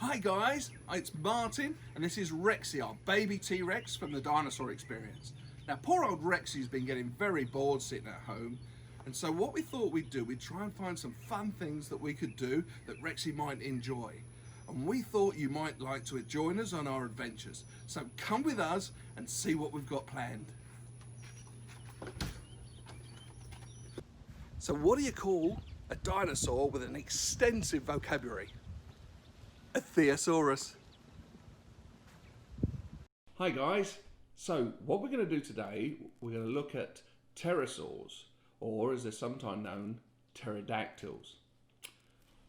Hi guys, it's Martin and this is Rexi, our baby T-Rex from the Dinosaur Experience. Now poor old Rexi's been getting very bored sitting at home, and so what we thought we'd do, we'd try and find some fun things that we could do that Rexi might enjoy. And we thought you might like to join us on our adventures. So come with us and see what we've got planned. So what do you call a dinosaur with an extensive vocabulary? A theosaurus. Hi guys, so what we're going to do today, we're going to look at pterosaurs, or as they're sometimes known, pterodactyls.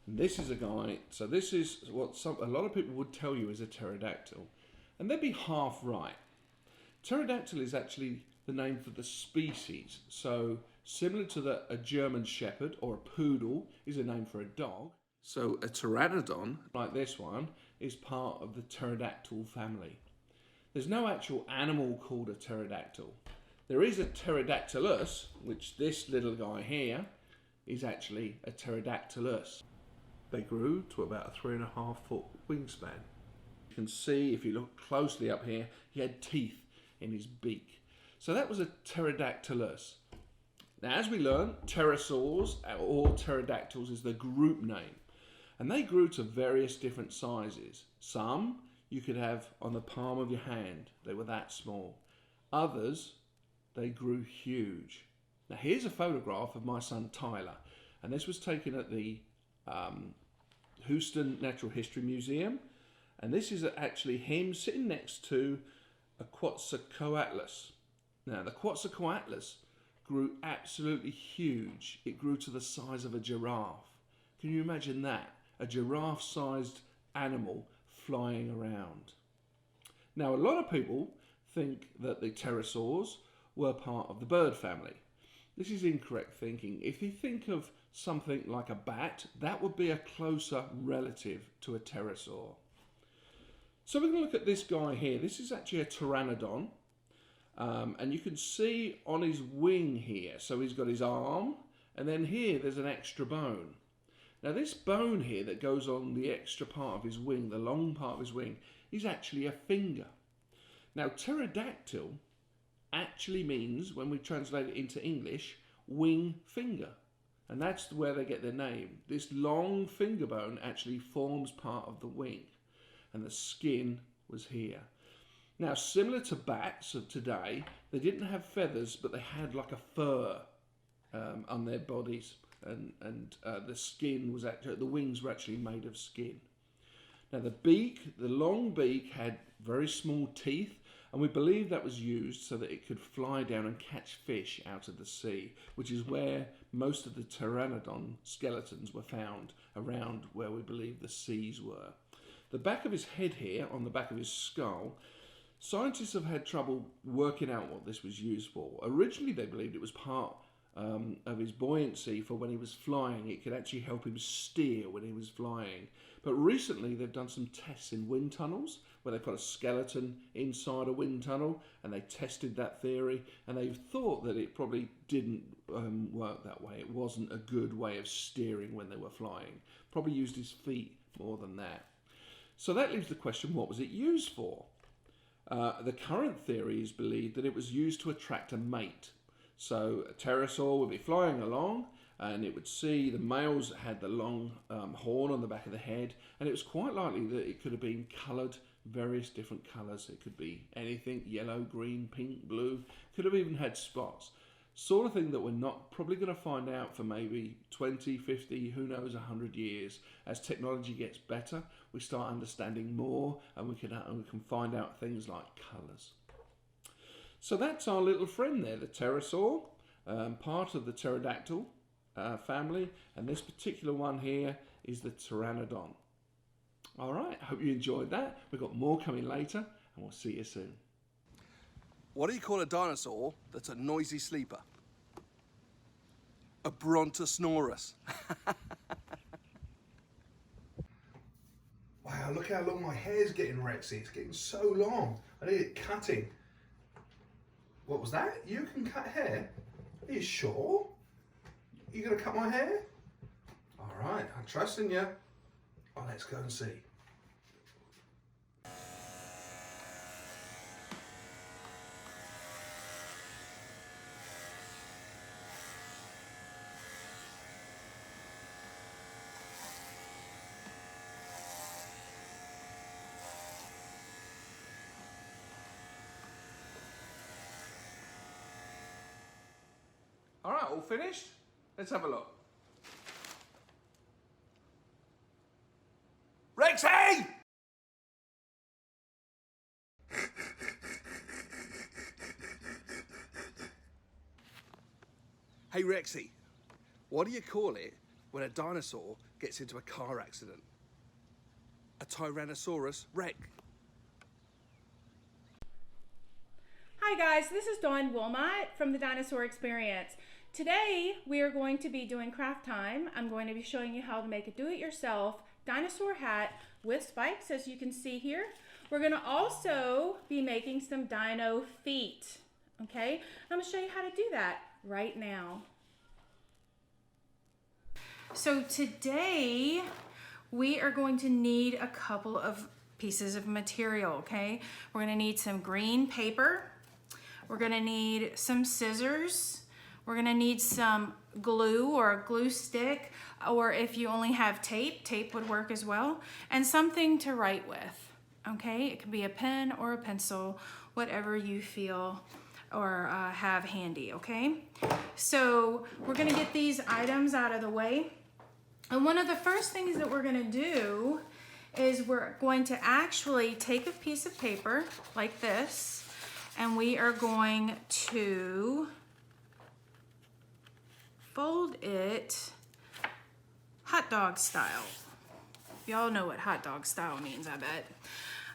And this is a guy, so this is what a lot of people would tell you is a pterodactyl, and they'd be half right. Pterodactyl is actually the name for the species, so similar to a German Shepherd or a poodle is a name for a dog. So a Pteranodon, like this one, is part of the pterodactyl family. There's no actual animal called a pterodactyl. There is a pterodactylus, which this little guy here is actually a pterodactylus. They grew to about a 3.5 foot wingspan. You can see, if you look closely up here, he had teeth in his beak. So that was a pterodactylus. Now, as we learn, pterosaurs or pterodactyls is the group name. And they grew to various different sizes. Some you could have on the palm of your hand. They were that small. Others, they grew huge. Now here's a photograph of my son Tyler. And this was taken at the Houston Natural History Museum. And this is actually him sitting next to a Quetzalcoatlus. Now the Quetzalcoatlus grew absolutely huge. It grew to the size of a giraffe. Can you imagine that? A giraffe-sized animal flying around. Now, a lot of people think that the pterosaurs were part of the bird family. This is incorrect thinking. If you think of something like a bat, that would be a closer relative to a pterosaur. So we're going to look at this guy here. This is actually a Pteranodon. And you can see on his wing here, so he's got his arm, and then here there's an extra bone. Now this bone here that goes on the extra part of his wing, the long part of his wing, is actually a finger. Now pterodactyl actually means, when we translate it into English, wing finger. And that's where they get their name. This long finger bone actually forms part of the wing. And the skin was here. Now similar to bats of today, they didn't have feathers, but they had like a fur on their bodies. And the skin was actually, the wings were actually made of skin. Now the beak, the long beak, had very small teeth, and we believe that was used so that it could fly down and catch fish out of the sea, which is where most of the Pteranodon skeletons were found, around where we believe the seas were. The back of his head here, on the back of his skull, scientists have had trouble working out what this was used for. Originally they believed it was part of his buoyancy for when he was flying. It could actually help him steer when he was flying. But recently they've done some tests in wind tunnels where they put a skeleton inside a wind tunnel and they tested that theory, and they've thought that it probably didn't work that way. It wasn't a good way of steering when they were flying. Probably used his feet more than that. So that leaves the question, what was it used for? The current theory is believed that it was used to attract a mate. So a pterosaur would be flying along and it would see the males had the long horn on the back of the head, and it was quite likely that it could have been coloured various different colours. It could be anything, yellow, green, pink, blue, could have even had spots. Sort of thing that we're not probably going to find out for maybe 20, 50, who knows, 100 years. As technology gets better, we start understanding more, and we can find out things like colours. So that's our little friend there, the pterosaur, part of the pterodactyl family, and this particular one here is the Pteranodon. All right, I hope you enjoyed that. We've got more coming later, and we'll see you soon. What do you call a dinosaur that's a noisy sleeper? A brontosaurus. Wow, look how long my hair's getting, Rexy. It's getting so long. I need it cutting. What was that? You can cut hair? Are you sure? You gonna cut my hair? All right, I'm trusting you. Oh, let's go and see. All right, all finished? Let's have a look. Rexi! Hey Rexi, what do you call it when a dinosaur gets into a car accident? A Tyrannosaurus Rex. Hi guys, this is Dawn Wilmot from the Dinosaur Experience. Today we are going to be doing craft time. I'm going to be showing you how to make a do-it-yourself dinosaur hat with spikes, as you can see here. We're going to also be making some dino feet. Okay, I'm going to show you how to do that right now. So today we are going to need a couple of pieces of material, okay? We're going to need some green paper. We're going to need some scissors. We're going to need some glue or a glue stick, or if you only have tape, tape would work as well, and something to write with, okay? It can be a pen or a pencil, whatever you feel or have handy, okay? So we're gonna get these items out of the way. And one of the first things that we're gonna do is we're going to actually take a piece of paper like this, and we are going to fold it hot dog style. Y'all know what hot dog style means, I bet.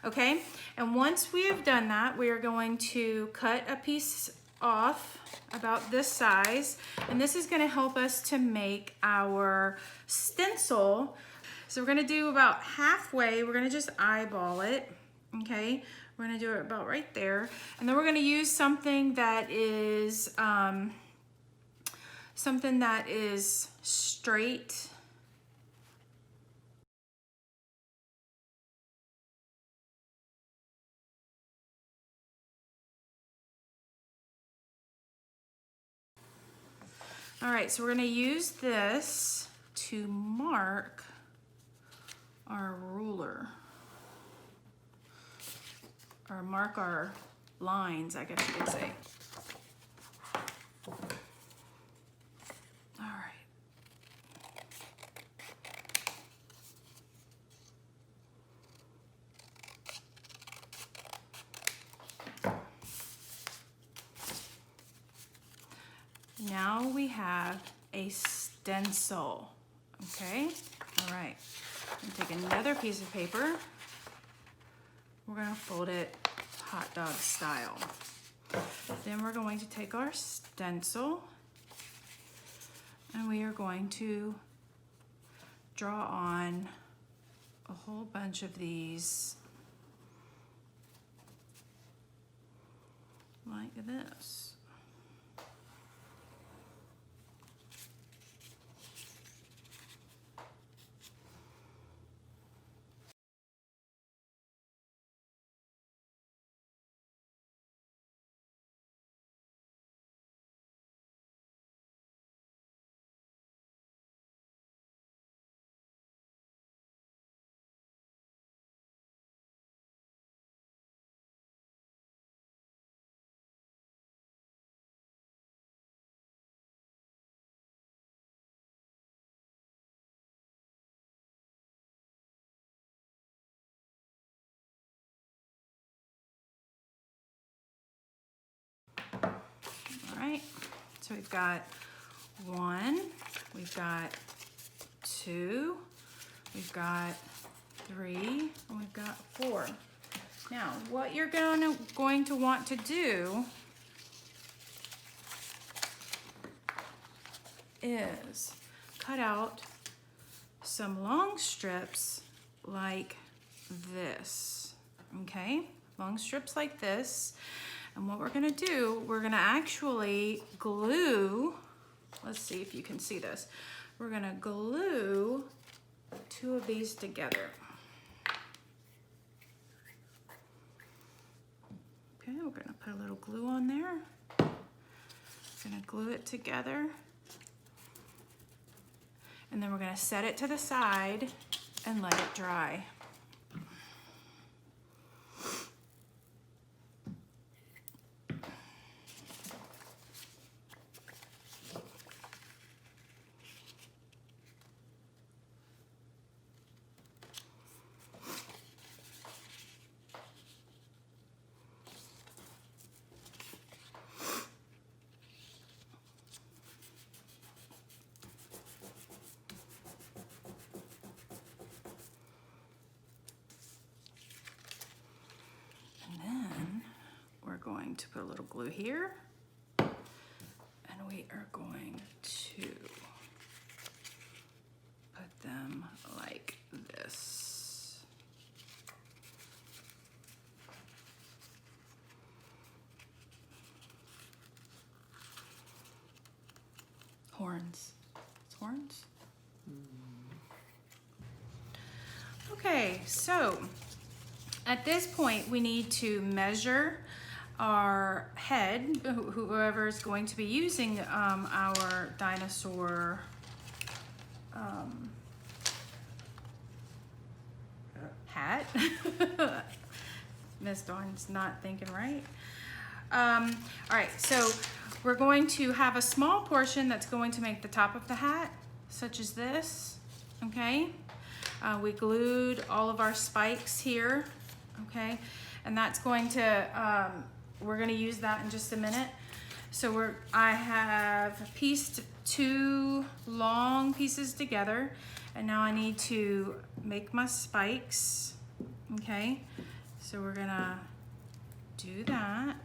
Okay, and once we have done that, we are going to cut a piece off about this size, and this is going to help us to make our stencil. So we're going to do about halfway. We're going to just eyeball it. Okay, we're going to do it about right there, and then we're going to use something that is straight. All right, so we're gonna use this to mark our ruler, or mark our lines, I guess you could say. All right. Now we have a stencil, okay? All right, take another piece of paper. We're gonna fold it hot dog style. Then we're going to take our stencil and we are going to draw on a whole bunch of these like this. All right, so we've got 1, we've got 2, we've got 3, and we've got 4. Now, what you're going to want to do is cut out some long strips like this, okay? Long strips like this. And what we're gonna do, we're gonna actually glue, let's see if you can see this. We're gonna glue 2 of these together. Okay, we're gonna put a little glue on there. Gonna glue it together. And then we're gonna set it to the side and let it dry. going to put a little glue here. And we are going to put them like this. Horns. It's horns? Okay, so at this point we need to measure our head, whoever is going to be using our dinosaur hat. Miss Dawn's not thinking right. All right, so we're going to have a small portion that's going to make the top of the hat, such as this, okay? We glued all of our spikes here, okay? And that's going to, we're gonna use that in just a minute. So I have pieced 2 long pieces together, and now I need to make my spikes, okay? So we're gonna do that.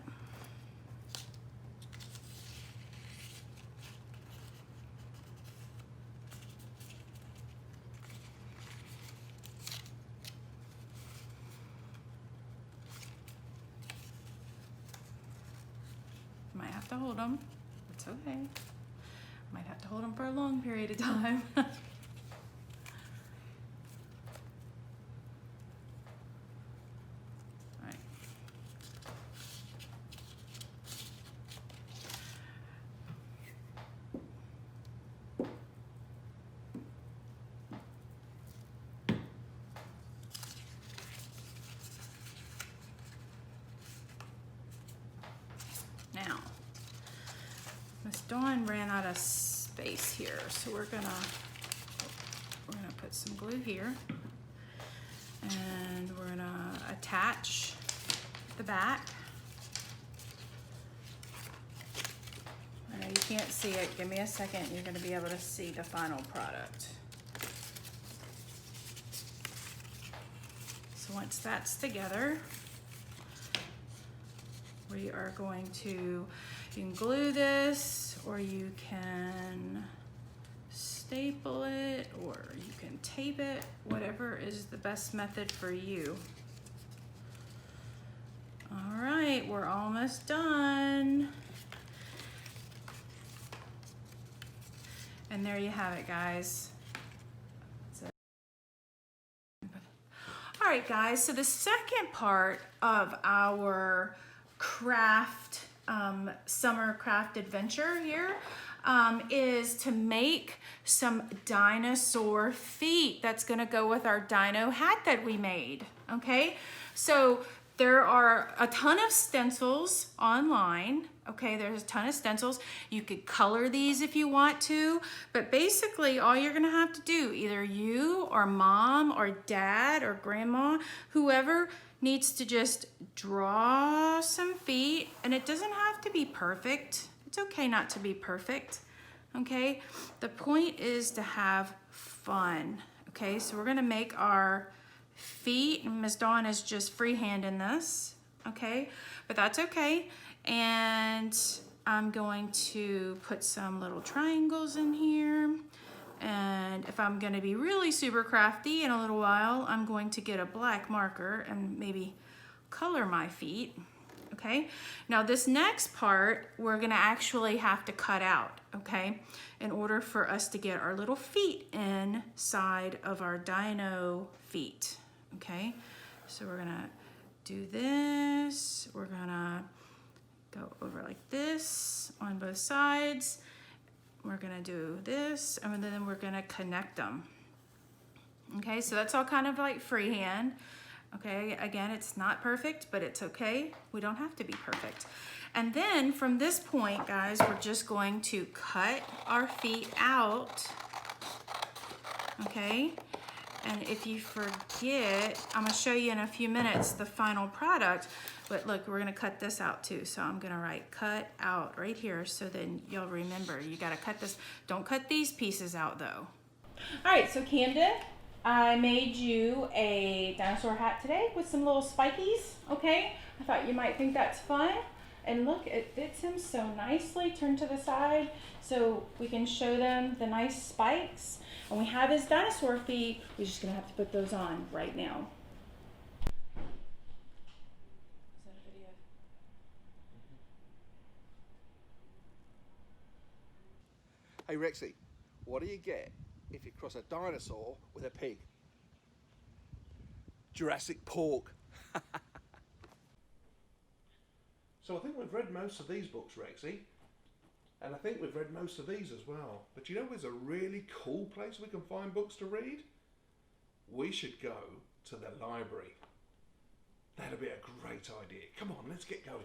Might have to hold them. It's okay. Might have to hold them for a long period of time. Alright. Now, Miss Dawn ran out of space here, so we're gonna put some glue here, and we're gonna attach the back. I know you can't see it. Give me a second. You're gonna be able to see the final product. So once that's together, we are going to, you can glue this, or you can staple it, or you can tape it, whatever is the best method for you. All right, we're almost done. And there you have it, guys. All right, guys, so the second part of our craft, summer craft adventure here is to make some dinosaur feet that's gonna go with our dino hat that we made, okay? So there are a ton of stencils online, okay? There's a ton of stencils. You could color these if you want to, but basically all you're gonna have to do, either you or mom or dad or grandma, whoever needs to just draw some feet, and it doesn't have to be perfect. It's okay not to be perfect, okay? The point is to have fun, okay? So we're gonna make our feet, and Miss Dawn is just freehanding this, okay? But that's okay. And I'm going to put some little triangles in here. And if I'm gonna be really super crafty in a little while, I'm going to get a black marker and maybe color my feet, okay? Now this next part, we're gonna actually have to cut out, okay? In order for us to get our little feet inside of our dino feet, okay? So we're gonna do this. We're gonna go over like this on both sides. We're gonna do this, and then we're gonna connect them. Okay, so that's all kind of like freehand. Okay, again, it's not perfect, but it's okay. We don't have to be perfect. And then from this point, guys, we're just going to cut our feet out. Okay, and if you forget, I'm gonna show you in a few minutes the final product, but look, we're gonna cut this out too. So I'm gonna write cut out right here, so then you'll remember, you gotta cut this. Don't cut these pieces out though. All right, so Camden, I made you a dinosaur hat today with some little spikies, okay? I thought you might think that's fun. And look, it fits him so nicely. Turn to the side so we can show them the nice spikes. And we have his dinosaur feet. We're just gonna have to put those on right now. Is that a video? Hey Rexi, what do you get if you cross a dinosaur with a pig? Jurassic pork. So I think we've read most of these books, Rexy. And I think we've read most of these as well. But you know where's a really cool place we can find books to read? We should go to the library. That'd be a great idea. Come on, let's get going.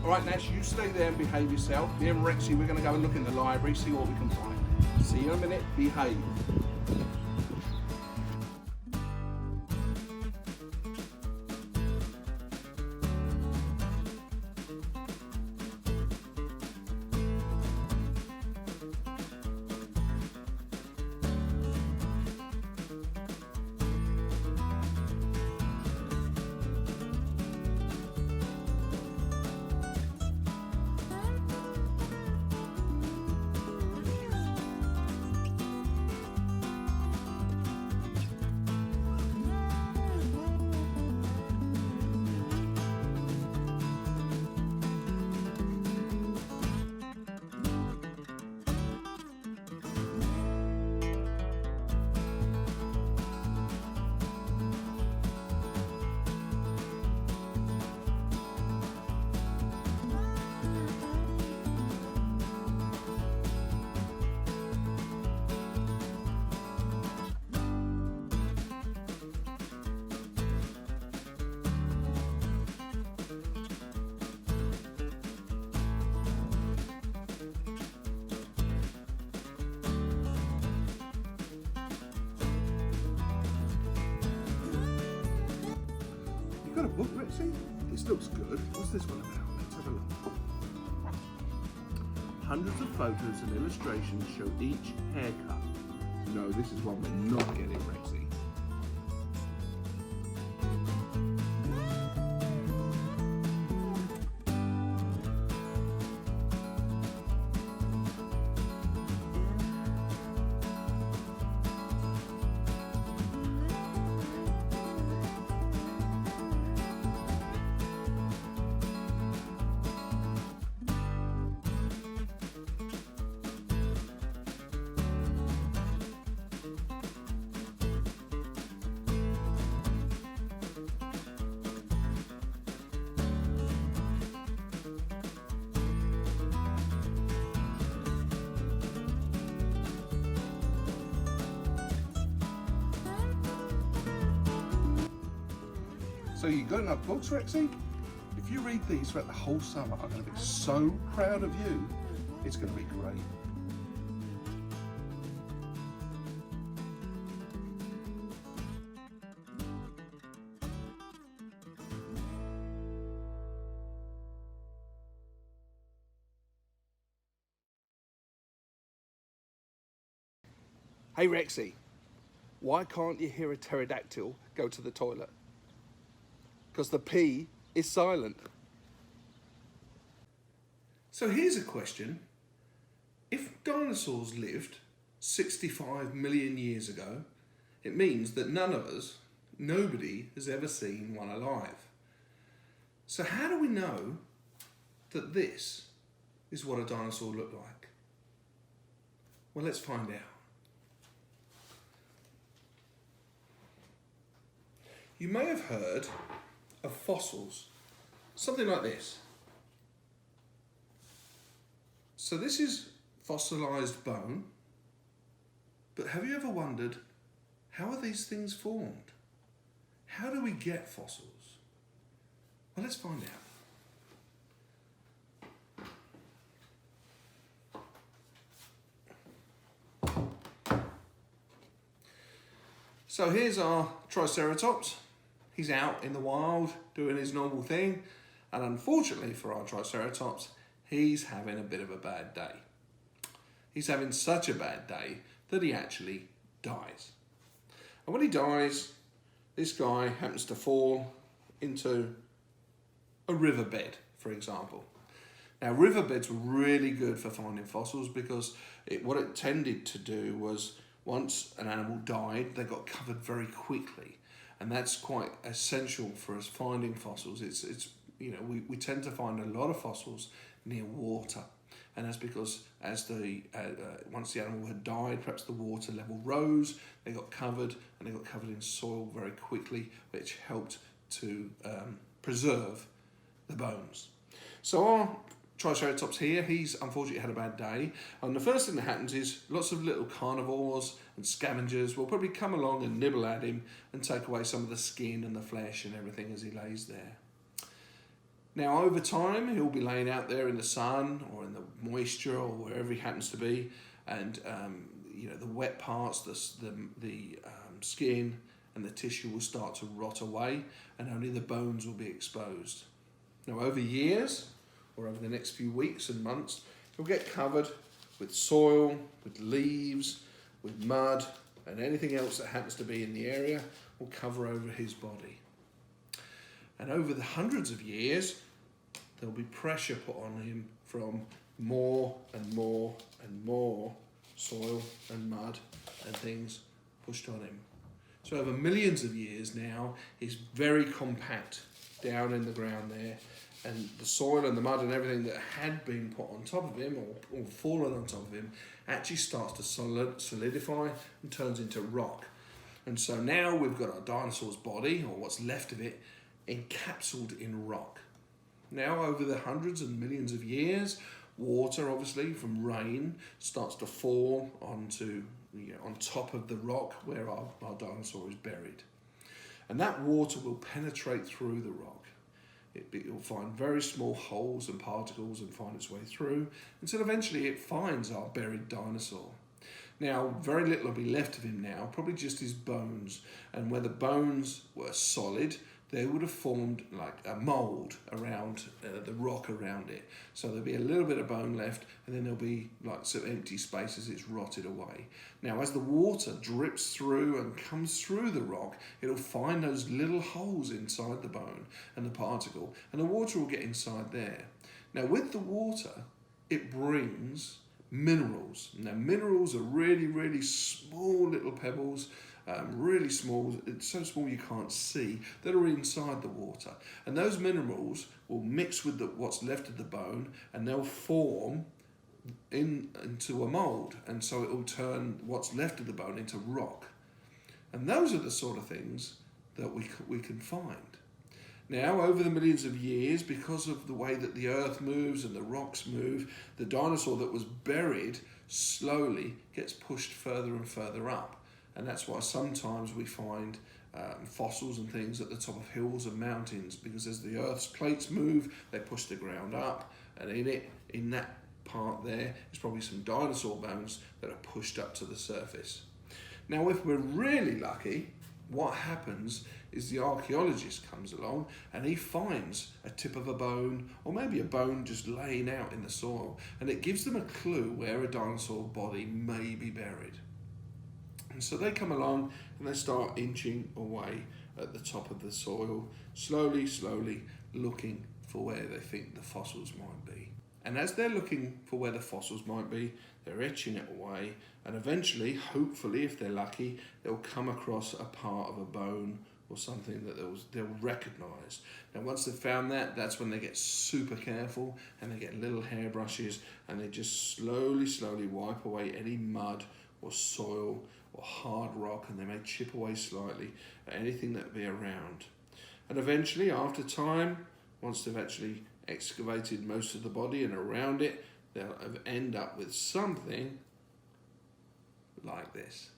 All right, Nash, you stay there and behave yourself. Me and Rexy, we're going to go and look in the library, see what we can find. See you in a minute. Behave. You got a book, Rexy? This looks good. What's this one about? Let's have a look. Hundreds of photos and illustrations show each haircut. No, this is one we're not getting, Rexy. So you got enough books, Rexy? If you read these throughout the whole summer, I'm going to be so proud of you. It's going to be great. Hey Rexy, why can't you hear a pterodactyl go to the toilet? Because the P is silent. So here's a question. If dinosaurs lived 65 million years ago, it means that none of us, nobody has ever seen one alive. So how do we know that this is what a dinosaur looked like? Well, let's find out. You may have heard of fossils, something like this. So this is fossilized bone, but have you ever wondered, how are these things formed? How do we get fossils? Well, let's find out. So here's our Triceratops. He's out in the wild doing his normal thing, and unfortunately for our Triceratops, he's having a bit of a bad day. He's having such a bad day that he actually dies. And when he dies, this guy happens to fall into a riverbed, for example. Now, riverbeds were really good for finding fossils because what it tended to do was once an animal died, they got covered very quickly. And that's quite essential for us finding fossils. It's you know, we tend to find a lot of fossils near water. And that's because once the animal had died, perhaps the water level rose, they got covered, and they got covered in soil very quickly, which helped to preserve the bones. So our Triceratops here, he's unfortunately had a bad day. And the first thing that happens is lots of little carnivores and scavengers will probably come along and nibble at him and take away some of the skin and the flesh and everything as he lays there. Now, over time, he'll be laying out there in the sun or in the moisture or wherever he happens to be, and you know, the wet parts, the skin and the tissue will start to rot away, and only the bones will be exposed. Now, over years, or over the next few weeks and months, he'll get covered with soil, with leaves, with mud, and anything else that happens to be in the area will cover over his body. And over the hundreds of years, there'll be pressure put on him from more and more and more soil and mud and things pushed on him. So over millions of years now, he's very compact down in the ground there, and the soil and the mud and everything that had been put on top of him or fallen on top of him actually starts to solidify and turns into rock. And so now we've got our dinosaur's body, or what's left of it, encapsulated in rock. Now, over the hundreds and millions of years, water, obviously, from rain, starts to fall onto, on top of the rock where our dinosaur is buried. And that water will penetrate through the rock. It will find very small holes and particles and find its way through until eventually it finds our buried dinosaur. Now, very little will be left of him now, probably just his bones. And where the bones were solid, they would have formed like a mould around the rock around it. So there'll be a little bit of bone left, and then there'll be like some empty space as it's rotted away. Now, as the water drips through and comes through the rock, it'll find those little holes inside the bone and the particle, and the water will get inside there. Now, with the water, it brings minerals. Now, minerals are really, really small little pebbles, really small, it's so small you can't see, that are inside the water. And those minerals will mix with what's left of the bone, and they'll form into a mould. And so it will turn what's left of the bone into rock. And those are the sort of things that we can find. Now, over the millions of years, because of the way that the earth moves and the rocks move, the dinosaur that was buried slowly gets pushed further and further up. And that's why sometimes we find fossils and things at the top of hills and mountains, because as the earth's plates move, they push the ground up, and in that part there is probably some dinosaur bones that are pushed up to the surface. Now, if we're really lucky, what happens is the archaeologist comes along and he finds a tip of a bone, or maybe a bone just laying out in the soil, and it gives them a clue where a dinosaur body may be buried. And so they come along and they start inching away at the top of the soil, slowly, slowly looking for where they think the fossils might be. And as they're looking for where the fossils might be, they're etching it away, and eventually, hopefully, if they're lucky, they'll come across a part of a bone or something that they'll recognise. Now once they've found that, that's when they get super careful and they get little hairbrushes and they just slowly wipe away any mud or soil or hard rock, and they may chip away slightly at anything that be around. And eventually, after time, once they've actually excavated most of the body and around it, they'll end up with something like this.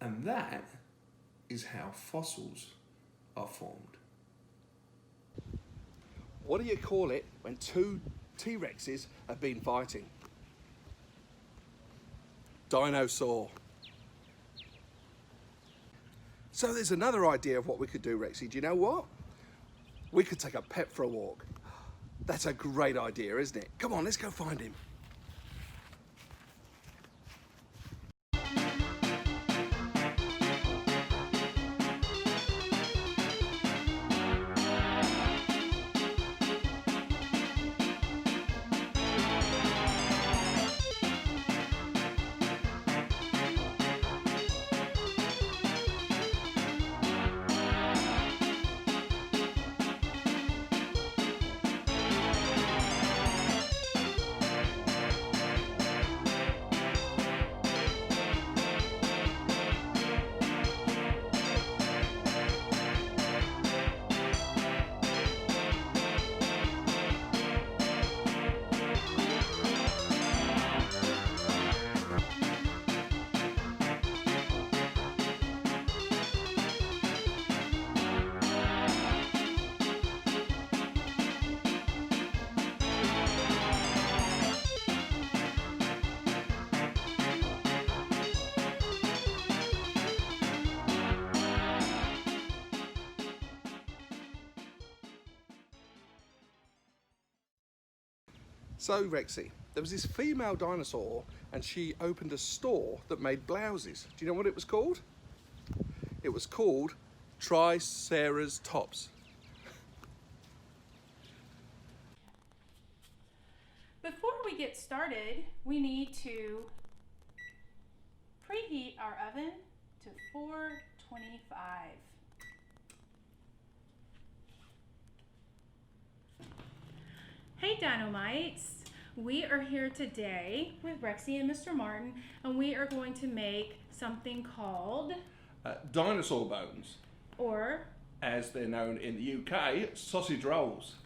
And that is how fossils are formed. What do you call it when two T-Rexes have been fighting? Dinosaur. So there's another idea of what we could do, Rexi. Do you know what? We could take a pet for a walk. That's a great idea, isn't it? Come on, let's go find him. So, Rexi, there was this female dinosaur and she opened a store that made blouses. Do you know what it was called? It was called Triceratops. Before we get started, we need to preheat our oven to 425. Hey Dino-mites! We are here today with Rexi and Mr. Martin, and we are going to make something called Dinosaur bones, or as they're known in the UK, sausage rolls.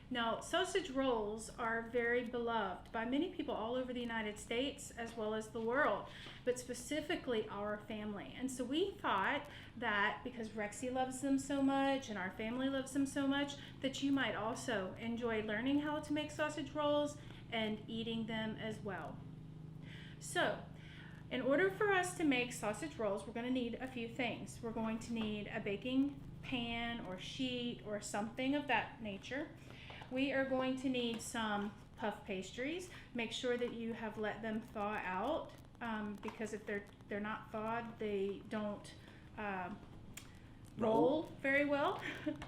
now, sausage rolls are very beloved by many people all over the United States as well as the world, but specifically our family. And so we thought that because Rexi loves them so much and our family loves them so much, that you might also enjoy learning how to make sausage rolls and eating them as well. So, in order for us to make sausage rolls, we're going to need a few things. We're going to need a baking pan or sheet or something of that nature. We are going to need some puff pastries. Make sure that you have let them thaw out because if they're not thawed, they don't roll very well.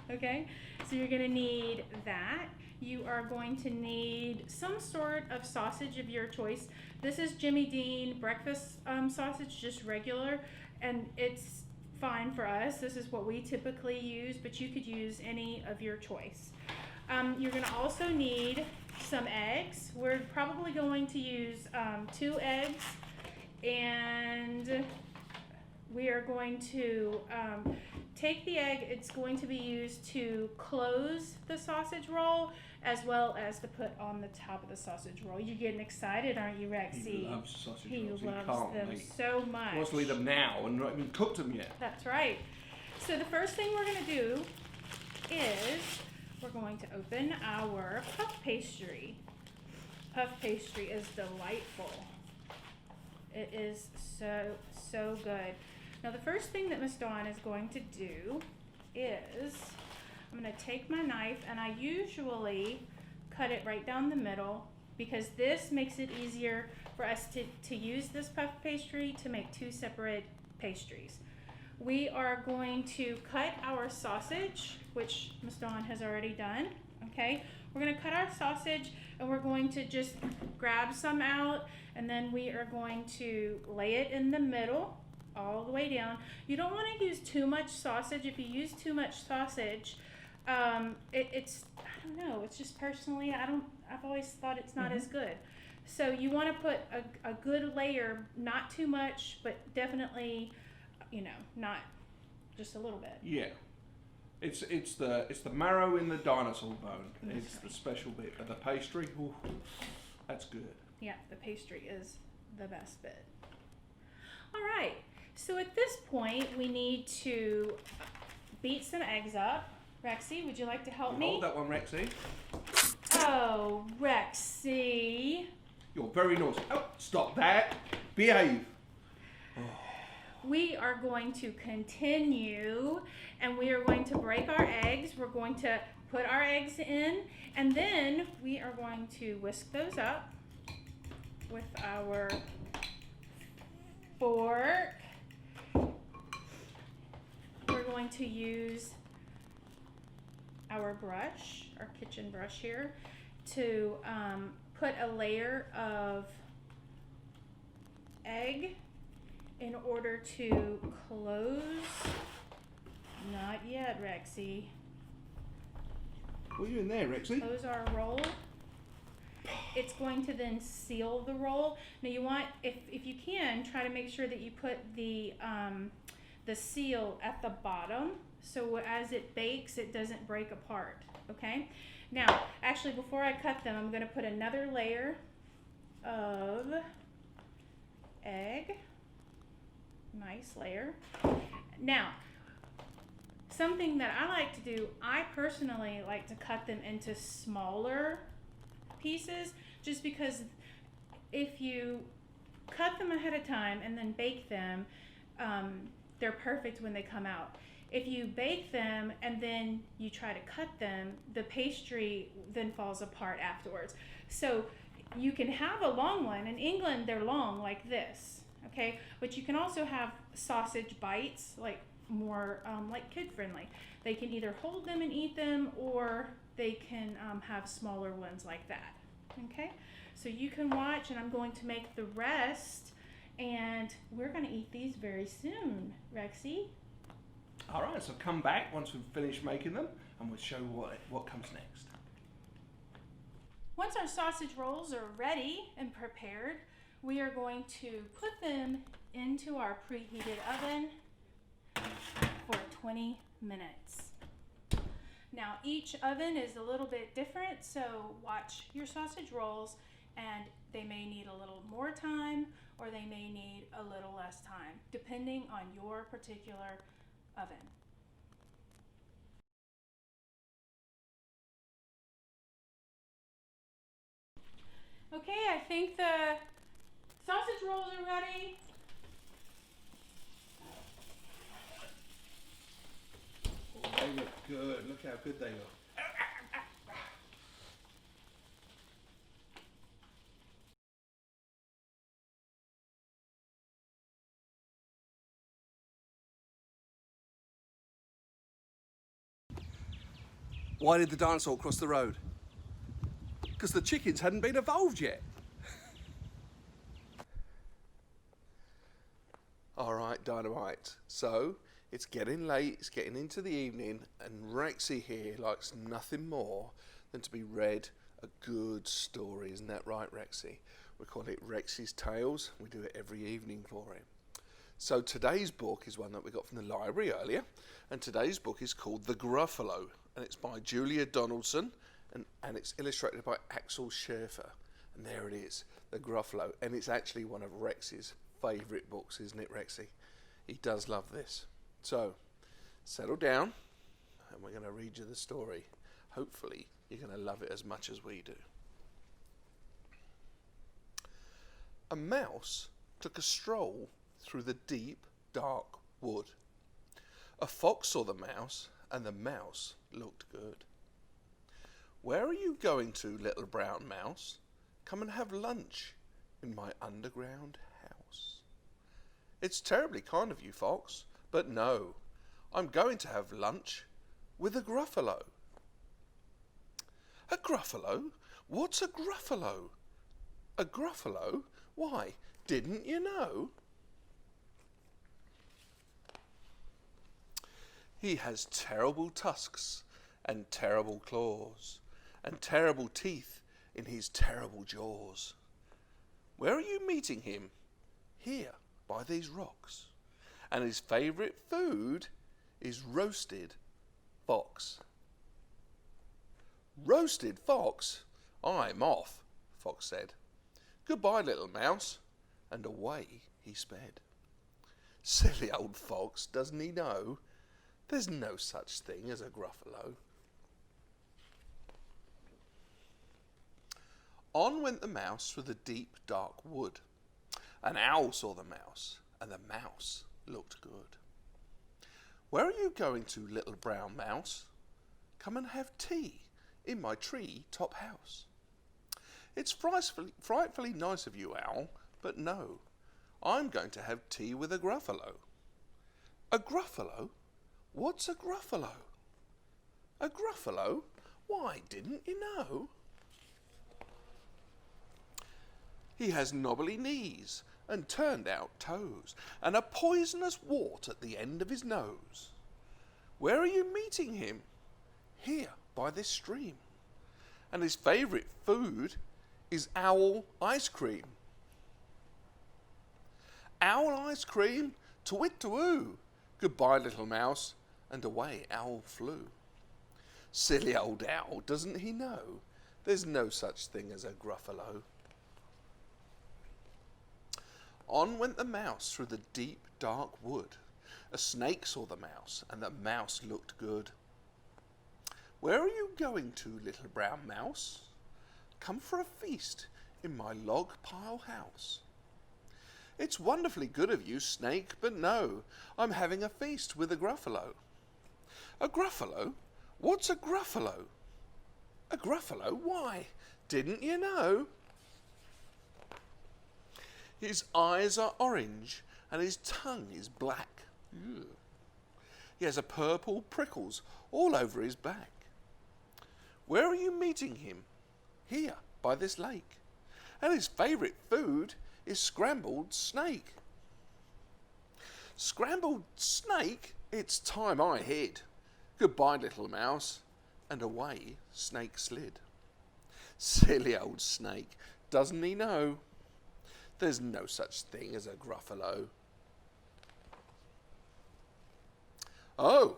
Okay, so you're going to need that. You are going to need some sort of sausage of your choice. This is Jimmy Dean breakfast sausage, just regular, and it's fine for us. This is what we typically use, but you could use any of your choice. You're going to also need some eggs. We're probably going to use 2 eggs, and we are going to take the egg. It's going to be used to close the sausage roll as well as to put on the top of the sausage roll. You're getting excited, aren't you, Rexi? He loves sausage rolls. He loves them so much. He wants to eat them now and not even cooked them yet. That's right. So the first thing we're going to do is we're going to open our puff pastry. Puff pastry is delightful. It is so good. Now the first thing that Miss Dawn is going to do is I'm going to take my knife, and I usually cut it right down the middle because this makes it easier for us to use this puff pastry to make 2 separate pastries. We are going to cut our sausage, which Miss Dawn has already done. Okay, we're going to cut our sausage, and we're going to just grab some out, and then we are going to lay it in the middle. all the way down. You don't want to use too much sausage. If you use too much sausage, it's, I don't know, it's just personally, I've always thought it's not as good. So you want to put a good layer, not too much, but definitely, you know, not just a little bit. Yeah. It's the marrow in the dinosaur bone. It's the special bit. But the pastry, ooh, that's good. Yeah, the pastry is the best bit. All right, so at this point, we need to beat some eggs up. Rexi, would you like to help me? Hold that one, Rexi. Oh, Rexi. You're very naughty. Oh, stop that. Behave. We are going to continue, and we are going to break our eggs. We're going to put our eggs in, and then we are going to whisk those up with our fork. We're going to use our brush, our kitchen brush here, to put a layer of egg in order to close. Not yet, Rexi. What are you in there, Rexi? Close our roll. It's going to then seal the roll. Now you want, if you can, try to make sure that you put the seal at the bottom, so as it bakes, it doesn't break apart, okay? Now, actually, before I cut them, I'm gonna put another layer of egg. Nice layer. Now, something that I like to do, I personally like to cut them into smaller pieces, just because if you cut them ahead of time and then bake them, they're perfect when they come out. If you bake them and then you try to cut them, the pastry then falls apart afterwards. So you can have a long one. In England, they're long like this, okay? But you can also have sausage bites, like more like kid-friendly. They can either hold them and eat them, or they can have smaller ones like that, okay? So you can watch, and I'm going to make the rest, and we're gonna eat these very soon, Rexi. All right, so come back once we've finished making them, and we'll show what comes next. Once our sausage rolls are ready and prepared, we are going to put them into our preheated oven for 20 minutes. Now, each oven is a little bit different, so watch your sausage rolls, and they may need a little more time, or they may need a little less time, depending on your particular oven. Okay, I think the sausage rolls are ready. Oh, they look good. Look how good they look. Why did the dinosaur cross the road? Because the chickens hadn't been evolved yet. All right, Dynamite. So, it's getting late, it's getting into the evening, and Rexi here likes nothing more than to be read a good story. Isn't that right, Rexi? We call it Rexi's Tales. We do it every evening for him. So today's book is one that we got from the library earlier, and today's book is called The Gruffalo, and it's by Julia Donaldson, and it's illustrated by Axel Schaefer. And there it is, The Gruffalo, and it's actually one of Rexi's favourite books, isn't it, Rexi? He does love this. So, settle down, and we're going to read you the story. Hopefully, you're going to love it as much as we do. A mouse took a stroll through the deep, dark wood. A fox saw the mouse, and the mouse looked good. "Where are you going to, little brown mouse? Come and have lunch in my underground house." "It's terribly kind of you, fox, but no, I'm going to have lunch with a Gruffalo." "A Gruffalo? What's a Gruffalo?" "A Gruffalo? Why, didn't you know?" He has terrible tusks and terrible claws and terrible teeth in his terrible jaws. Where are you meeting him? Here, by these rocks. And his favourite food is roasted fox. Roasted fox? I'm off, Fox said. Goodbye, little mouse. And away he sped. Silly old fox, doesn't he know? There's no such thing as a Gruffalo. On went the mouse through the deep, dark wood. An owl saw the mouse, and the mouse looked good. Where are you going to, little brown mouse? Come and have tea in my tree top house. It's frightfully nice of you, owl, but no, I'm going to have tea with a Gruffalo. A Gruffalo? What's a Gruffalo? A Gruffalo? Why, didn't you know? He has knobbly knees and turned out toes and a poisonous wart at the end of his nose. Where are you meeting him? Here, by this stream. And his favourite food is owl ice cream. Owl ice cream, to-wit-to-woo. Goodbye, little mouse, and away owl flew. Silly old owl, doesn't he know? There's no such thing as a Gruffalo. On went the mouse through the deep, dark wood. A snake saw the mouse, and the mouse looked good. Where are you going to, little brown mouse? Come for a feast in my log pile house. It's wonderfully good of you, snake, but no, I'm having a feast with a Gruffalo. A Gruffalo? What's a Gruffalo? A Gruffalo? Why, didn't you know? His eyes are orange and his tongue is black. Ew. He has a purple prickles all over his back. Where are you meeting him? Here, by this lake. And his favourite food is scrambled snake. Scrambled snake? It's time I hid. Goodbye, little mouse. And away snake slid. Silly old snake, doesn't he know? There's no such thing as a Gruffalo. Oh,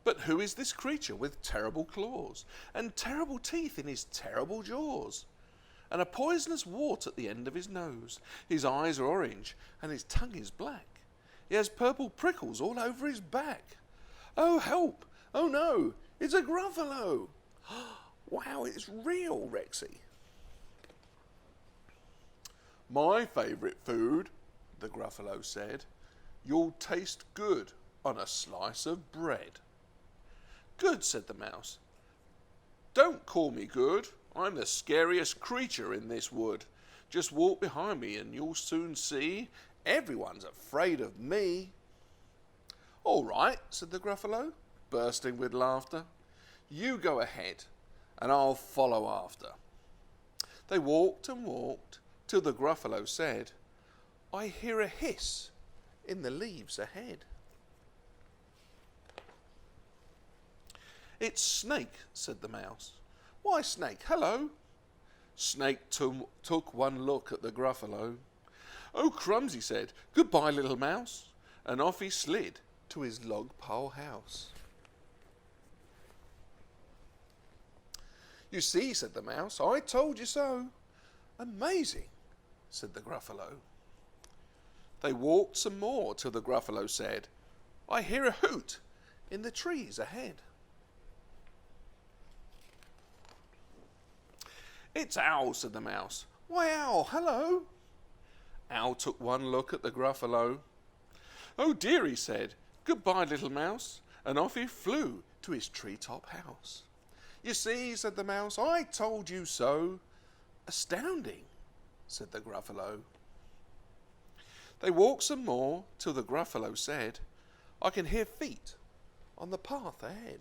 but who is this creature with terrible claws and terrible teeth in his terrible jaws and a poisonous wart at the end of his nose? His eyes are orange and his tongue is black. He has purple prickles all over his back. Oh, help! Oh no, it's a Gruffalo! Wow, it's real, Rexi. My favourite food, the Gruffalo said. You'll taste good on a slice of bread. Good, said the mouse. Don't call me good. I'm the scariest creature in this wood. Just walk behind me and you'll soon see everyone's afraid of me. All right, said the Gruffalo, bursting with laughter. You go ahead and I'll follow after. They walked and walked till the Gruffalo said, I hear a hiss in the leaves ahead. It's Snake, said the mouse. Why, Snake, hello. Snake took one look at the Gruffalo. Oh, crumbs, he said, goodbye, little mouse. And off he slid to his log pile house. You see, said the mouse, I told you so. Amazing, said the Gruffalo. They walked some more till the Gruffalo said, I hear a hoot in the trees ahead. It's Owl, said the mouse. Why, Owl, hello. Owl took one look at the Gruffalo. Oh dear, he said, goodbye, little mouse, and off he flew to his treetop house. You see, said the mouse, I told you so. Astounding, said the Gruffalo. They walked some more till the Gruffalo said, I can hear feet on the path ahead.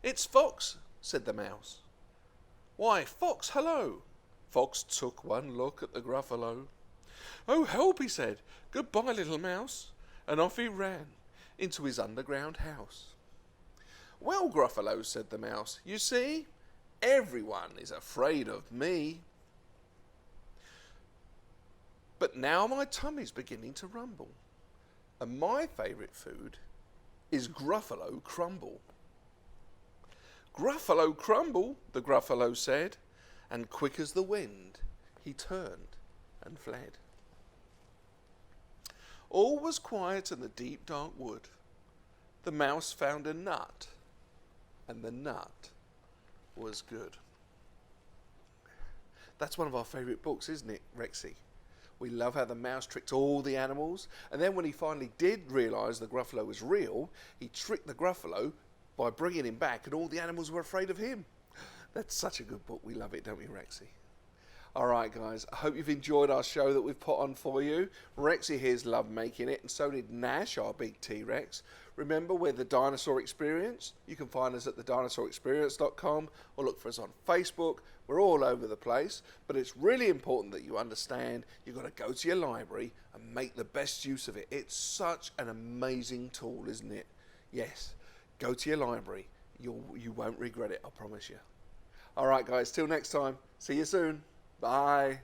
It's Fox, said the mouse. Why, Fox, hello. Fox took one look at the Gruffalo. "Oh, help," he said. "Goodbye, little mouse." And off he ran into his underground house. "Well, Gruffalo," said the mouse, "you see, everyone is afraid of me. But now my tummy's beginning to rumble, and my favourite food is Gruffalo crumble." "Gruffalo crumble," the Gruffalo said, and quick as the wind he turned and fled. All was quiet in the deep dark wood. The mouse found a nut, and the nut was good. That's one of our favourite books, isn't it, Rexi? We love how the mouse tricked all the animals, and then when he finally did realise the Gruffalo was real, he tricked the Gruffalo by bringing him back, and all the animals were afraid of him. That's such a good book. We love it, don't we, Rexi? All right, guys, I hope you've enjoyed our show that we've put on for you. Rexi here's loved making it, and so did Nash, our big T-Rex. Remember, we're the Dinosaur Experience. You can find us at thedinosaurexperience.com or look for us on Facebook. We're all over the place, but it's really important that you understand you've got to go to your library and make the best use of it. It's such an amazing tool, isn't it? Yes, go to your library. You won't regret it, I promise you. All right, guys, till next time. See you soon. Bye.